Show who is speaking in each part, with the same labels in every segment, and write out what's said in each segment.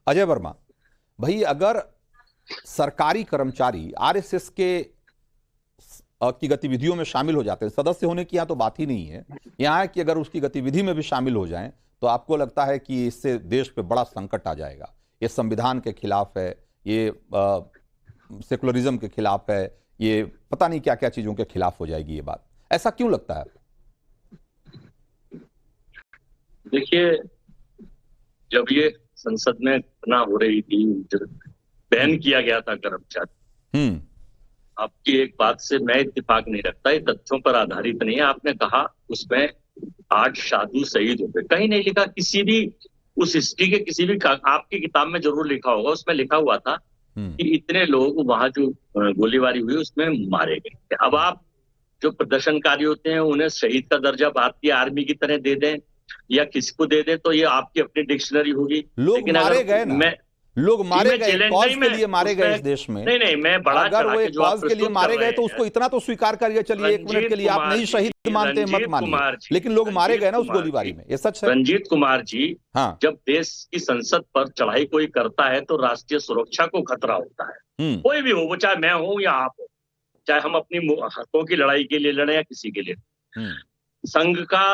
Speaker 1: अजय वर्मा भाई, अगर सरकारी कर्मचारी आरएसएस के की गतिविधियों में शामिल हो जाते हैं, सदस्य होने की यहाँ तो बात ही नहीं है, यहाँ है कि अगर उसकी गतिविधि में भी शामिल हो जाएं तो आपको लगता है कि इससे देश पे बड़ा संकट आ जाएगा? ये संविधान के खिलाफ है, ये सेकुलरिज्म के खिलाफ है, ये पता नहीं क्या क्या चीजों के खिलाफ हो जाएगी ये बात। ऐसा क्यों लगता है?
Speaker 2: देखिए, जब ये संसद में घटना हो रही थी, बैन किया गया था कर्मचारी, आपकी एक बात से मैं इत्तेफाक नहीं रखता, ये तथ्यों पर आधारित नहीं है। आपने कहा उसमें 8 साधु शहीद हो गए, कहीं नहीं लिखा, किसी भी उस हिस्ट्री के किसी भी आपकी किताब में जरूर लिखा होगा, उसमें लिखा हुआ था कि इतने लोग वहां जो गोलीबारी हुई उसमें मारे गए। अब आप जो प्रदर्शनकारी होते हैं उन्हें शहीद का दर्जा भारतीय आर्मी की तरह दे दें या किसी को दे दें तो ये आपकी अपनी डिक्शनरी होगी।
Speaker 1: लोग मारे गए ना, लोग मारे गए, कॉज के लिए मारे गए इस देश में।
Speaker 2: नहीं, मैं बड़ा
Speaker 1: अगर वो एक कॉज के लिए मारे गए तो उसको इतना तो स्वीकार करिए। चलिए, एक मिनट के लिए आप नहीं शहीद मानते हैं, मत मानिए, लेकिन लोग मारे गए ना उस गोलीबारी में, ये सच है।
Speaker 2: रंजीत कुमार जी,
Speaker 1: हाँ,
Speaker 2: जब देश की संसद पर चढ़ाई कोई करता है तो राष्ट्रीय सुरक्षा को खतरा होता है। कोई भी हो, वो चाहे मैं हूं या आप हो, चाहे हम अपनी हकों की लड़ाई के लिए लड़े या किसी के लिए। संघ का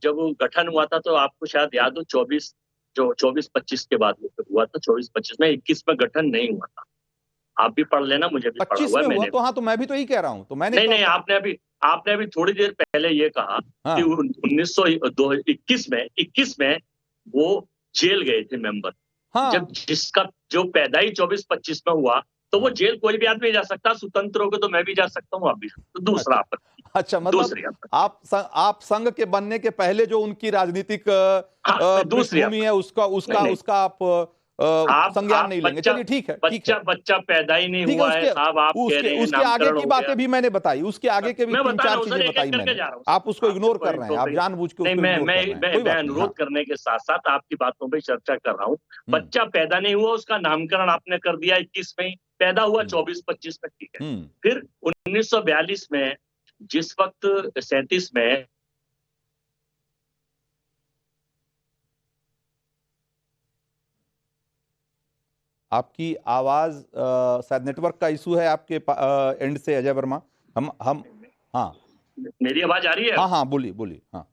Speaker 2: जब गठन हुआ था तो आपको शायद याद हो, 24-25 के बाद हुआ था, 24-25 में, 21 में गठन नहीं हुआ था। आप भी पढ़ लेना, मुझे भी पढ़ा हुआ है मैंने।
Speaker 1: तो हाँ, तो मैं भी तो यही कह रहा हूं। तो मैंने
Speaker 2: नहीं, आपने अभी थोड़ी देर पहले ये कहा कि 21 में वो जेल गए थे मेंबर। जब जिसका जो पैदाई 24-25 में हुआ तो वो जेल कोई भी आदमी जा सकता, स्वतंत्र हो गए तो मैं भी जा सकता हूँ, आप भी। तो दूसरा आपत्ति।
Speaker 1: अच्छा, मतलब आप संघ के बनने के पहले जो उनकी राजनीतिक पृष्ठभूमि है उसका आप संज्ञान नहीं लेंगे। चलिए, ठीक है।
Speaker 2: बच्चा पैदा ही नहीं हुआ है साहब, आप कह रहे हैं
Speaker 1: उसके आगे की बातें भी मैंने बताई, उसके आगे के भी 3-4 चीजें बताई मैंने। आप उसको इग्नोर कर रहे हैं, आप जानबूझ के उसको इग्नोर कर रहे हैं।
Speaker 2: मैं अनुरोध करने के साथ साथ आपकी बातों पर चर्चा कर रहा हूँ। बच्चा पैदा नहीं हुआ, उसका नामकरण आपने कर दिया 21 में, पैदा हुआ 24-25 में, ठीक है। फिर 1942 में, जिस वक्त 37 में
Speaker 1: आपकी आवाज शायद नेटवर्क का इशू है आपके एंड से अजय वर्मा। हम हाँ,
Speaker 2: मेरी आवाज आ रही है?
Speaker 1: हाँ, बोलिए। हाँ,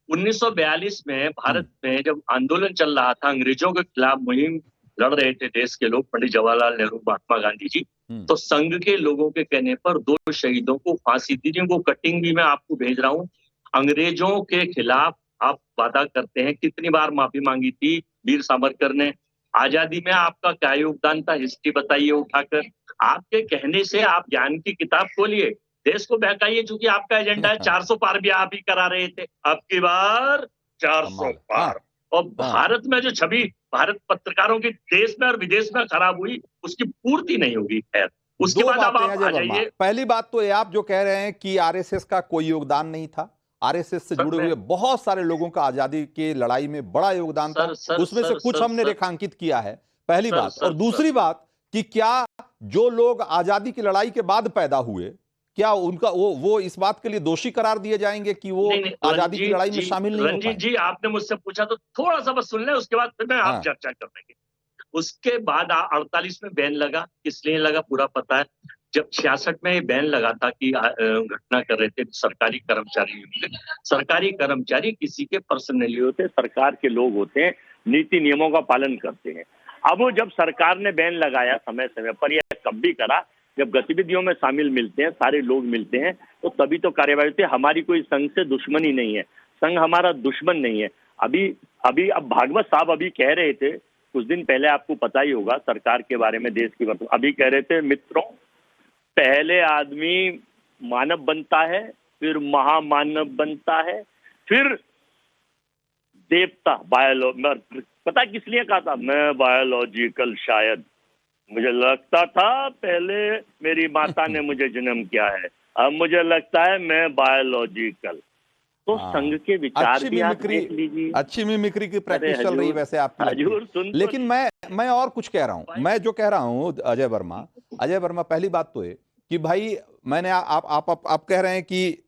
Speaker 2: 1942 में भारत में जब आंदोलन चल रहा था, अंग्रेजों के खिलाफ मुहिम लड़ रहे थे देश के लोग, पंडित जवाहरलाल नेहरू, महात्मा गांधी जी, तो संघ के लोगों के कहने पर 2 शहीदों को फांसी दी। जिनको कटिंग भी मैं आपको भेज रहा हूँ। अंग्रेजों के खिलाफ आप वादा करते हैं, कितनी बार माफी मांगी थी वीर सावरकर ने? आजादी में आपका क्या योगदान था, हिस्ट्री बताइए उठाकर। आपके कहने से आप ज्ञान की किताब खोलिए, देश को बहकाइए, चूंकि आपका एजेंडा है 400 पार भी आप ही करा रहे थे, अब की बार 400 पार। और भारत में जो छवि भारत पत्रकारों की देश में और विदेश में खराब हुई, उसकी पूर्ति नहीं होगी। खैर, उसके बाद आप आ जाइए।
Speaker 1: पहली बात तो ये, आप जो कह रहे हैं कि आरएसएस का कोई योगदान नहीं था, आरएसएस से जुड़े हुए बहुत सारे लोगों का आजादी की लड़ाई में बड़ा योगदान था, उसमें से कुछ हमने रेखांकित किया है, पहली बात। और दूसरी बात कि क्या जो लोग आजादी की लड़ाई के बाद पैदा हुए, क्या उनका वो इस बात के लिए दोषी करार दिए जाएंगे कि वो आजादी की लड़ाई में शामिल नहीं हो पाए?
Speaker 2: रंजीत जी, आपने मुझसे पूछा तो थोड़ा सा बस सुन लें, उसके बाद फिर मैं आप चर्चा कर लेंगे। उसके बाद 48 में बैन लगा, इसलिए लगा पूरा पता है। जब 66 में बैन लगा था कि घटना कर रहे थे सरकारी कर्मचारी किसी के पर्सनली होते, सरकार के लोग होते हैं, नीति नियमों का पालन करते हैं। अब जब सरकार ने बैन लगाया समय समय पर, यह कब भी करा जब गतिविधियों में शामिल मिलते हैं, सारे लोग मिलते हैं, तो तभी तो कार्यवाही होती है। हमारी कोई संघ से दुश्मनी नहीं है, संघ हमारा दुश्मन नहीं है। अभी अब भागवत साहब अभी कह रहे थे कुछ दिन पहले, आपको पता ही होगा सरकार के बारे में, देश की बात, अभी कह रहे थे, मित्रों, पहले आदमी मानव बनता है, फिर महामानव बनता है, फिर देवता। पता किस लिए कहा था? मैं बायोलॉजिकल, शायद मुझे लगता था पहले मेरी माता ने मुझे जन्म किया है, अब मुझे लगता है मैं बायोलॉजिकल। तो संघ के विचार भी आप देख लीजिए।
Speaker 1: अच्छी मिमिक्री की प्रैक्टिस चल रही वैसे आपकी। लेकिन मैं और कुछ कह रहा हूं। मैं जो कह रहा हूं अजय वर्मा, पहली बात तो है कि भाई मैंने आप कह रहे हैं कि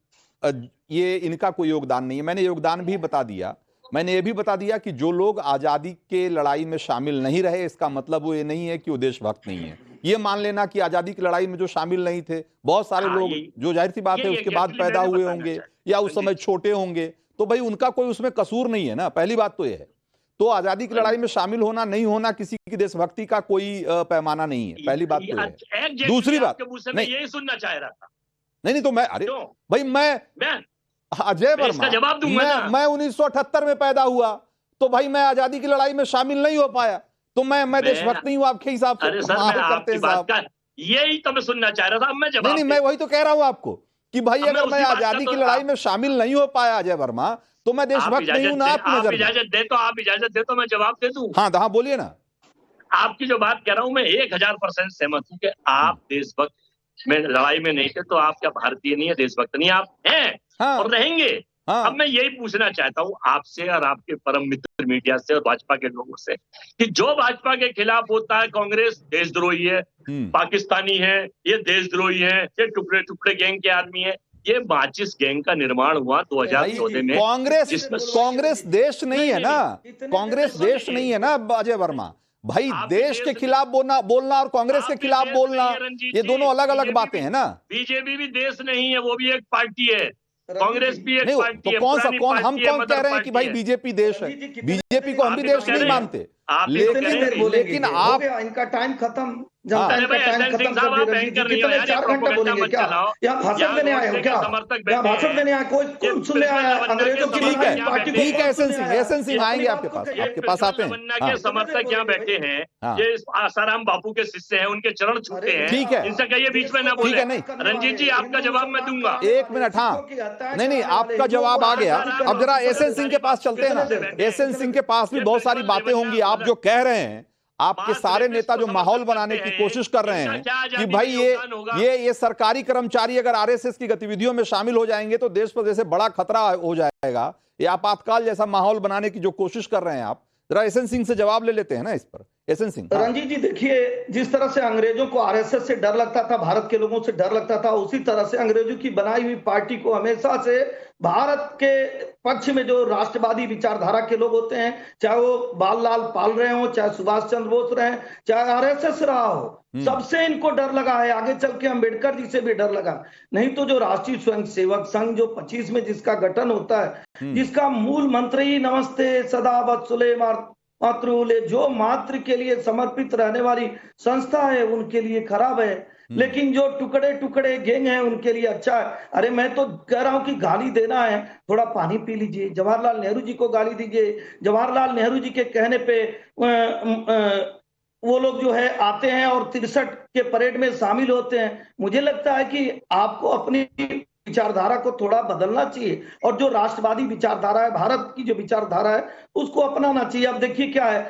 Speaker 1: ये इनका कोई योगदान नहीं है, मैंने योगदान भी बता दिया। मैंने ये भी बता दिया कि जो लोग आजादी के लड़ाई में शामिल नहीं रहे, इसका मतलब वो ये नहीं है कि वो देशभक्त नहीं है। ये मान लेना कि आजादी की लड़ाई में जो शामिल नहीं थे, बहुत सारे
Speaker 2: हाँ,
Speaker 1: लोग जो जाहिर सी बात है उसके बाद
Speaker 2: exactly
Speaker 1: पैदा
Speaker 2: मैंने
Speaker 1: हुए
Speaker 2: बताना
Speaker 1: होंगे
Speaker 2: चाहा।
Speaker 1: या उस समय छोटे होंगे, तो भाई उनका कोई उसमें कसूर नहीं है ना, पहली बात तो ये है। तो आजादी की लड़ाई में शामिल होना नहीं होना किसी की देशभक्ति का कोई पैमाना नहीं है, पहली बात तो ये है। दूसरी बात,
Speaker 2: नहीं, यही सुनना चाह रहा था।
Speaker 1: नहीं तो मैं, अरे भाई मैं अजय वर्मा,
Speaker 2: जवाब दूंगा
Speaker 1: मैं 1978 में पैदा हुआ, तो भाई मैं आजादी की लड़ाई में शामिल नहीं हो पाया, तो मैं देशभक्त नहीं हूं आपके हिसाब से?
Speaker 2: अरे सर, मैं आपकी बात का यही तो मैं सुनना चाह रहा था। मैं जवाब
Speaker 1: नहीं, मैं वही तो कह रहा हूं आपको कि भाई अगर मैं आजादी की लड़ाई में शामिल नहीं हो पाया अजय वर्मा, तो मैं देशभक्त नहीं हूं ना आपकी नजर में।
Speaker 2: इजाजत दे तो आप इजाजत दे तो मैं जवाब दे दूं।
Speaker 1: हाँ बोलिए ना।
Speaker 2: आपकी जो बात कह रहा हूं मैं 1000% सहमत हूं कि आप देशभक्त में लड़ाई में नहीं थे, तो आप क्या भारतीय नहीं है, देशभक्त नहीं, आप हैं और रहेंगे। अब मैं यही पूछना चाहता हूं आपसे और आपके परम मित्र मीडिया से और भाजपा के लोगों से कि जो भाजपा के खिलाफ होता है, कांग्रेस देशद्रोही है, पाकिस्तानी है, ये देशद्रोही है, ये टुकड़े टुकड़े गैंग के आदमी है, ये माचिस गैंग का निर्माण हुआ 2014 में।
Speaker 1: कांग्रेस देश नहीं है ना, कांग्रेस देश नहीं है ना अजय वर्मा भाई। देश के खिलाफ बोलना और कांग्रेस के खिलाफ बोलना, ये दोनों अलग अलग बातें हैं ना।
Speaker 2: बीजेपी भी देश नहीं है, वो भी एक पार्टी है, कांग्रेस भी एक पार्टी है।
Speaker 1: तो हम कौन कह रहे हैं कि भाई बीजेपी देश है? बीजेपी को हम भी देश नहीं मानते, लेकिन आप,
Speaker 3: इनका टाइम खत्म, जनता इनका टाइम खत्म कर दी। कितने 4 घंटे बोलेंगे क्या? यहाँ भाषण देने आए हो क्या? यहाँ भाषण देने आए, कोई सुनने आया? अंग्रेजों की पार्टी।
Speaker 1: ठीक है, एसएन सिंह आएंगे आपके पास आते हैं।
Speaker 2: समर्थक यहाँ बैठे हैं, ये आसाराम बापू के शिष्य हैं, उनके चरण छूते हैं।
Speaker 1: ठीक है,
Speaker 2: इनसे कहिए बीच में ना बोले। रंजीत जी, आपका जवाब मैं दूंगा।
Speaker 1: 1 मिनट। नहीं, आपका जवाब आ गया। अब जरा एसएन सिंह के पास चलते हैं ना। एसएन सिंह के पास भी बहुत सारी बातें होंगी। आप जो कह रहे हैं, आपके सारे नेता जो माहौल बनाने की कोशिश कर रहे हैं कि भाई ये सरकारी कर्मचारी अगर आरएसएस की गतिविधियों में शामिल हो जाएंगे तो देश पर जैसे बड़ा खतरा हो जाएगा, ये आपातकाल जैसा माहौल बनाने की जो कोशिश कर रहे हैं आप, जरा एसएन सिंह से जवाब ले लेते हैं ना इस पर। एसएन सिंह।
Speaker 3: रंजीत जी, देखिए, जिस तरह से अंग्रेजों को आरएसएस से डर लगता था, भारत के लोगों से डर लगता था, उसी तरह से अंग्रेजों की बनाई हुई पार्टी को हमेशा से भारत के पक्ष में जो राष्ट्रवादी विचारधारा के लोग होते हैं, चाहे वो बाललाल पाल रहे हो, चाहे सुभाष चंद्र बोस रहे, चाहे आरएसएस रहा हो, सबसे इनको डर लगा है। आगे चल के अम्बेडकर जी से भी डर लगा। नहीं तो जो राष्ट्रीय स्वयंसेवक संघ जो 25 में जिसका गठन होता है, जिसका मूल मंत्र ही नमस्ते सदा वत्सले मातृले, जो मातृ के लिए समर्पित रहने वाली संस्था है, उनके लिए खराब है। लेकिन जो टुकड़े टुकड़े गैंग है, उनके लिए अच्छा है। अरे मैं तो कह रहा हूं कि गाली देना है, थोड़ा पानी पी लीजिए, जवाहरलाल नेहरू जी को गाली दीजिए। जवाहरलाल नेहरू जी के कहने पे वो लोग जो है आते हैं और 63 के परेड में शामिल होते हैं। मुझे लगता है कि आपको अपनी विचारधारा को थोड़ा बदलना चाहिए और जो राष्ट्रवादी विचारधारा है, भारत की जो विचारधारा है, उसको अपनाना चाहिए। अब देखिए क्या है,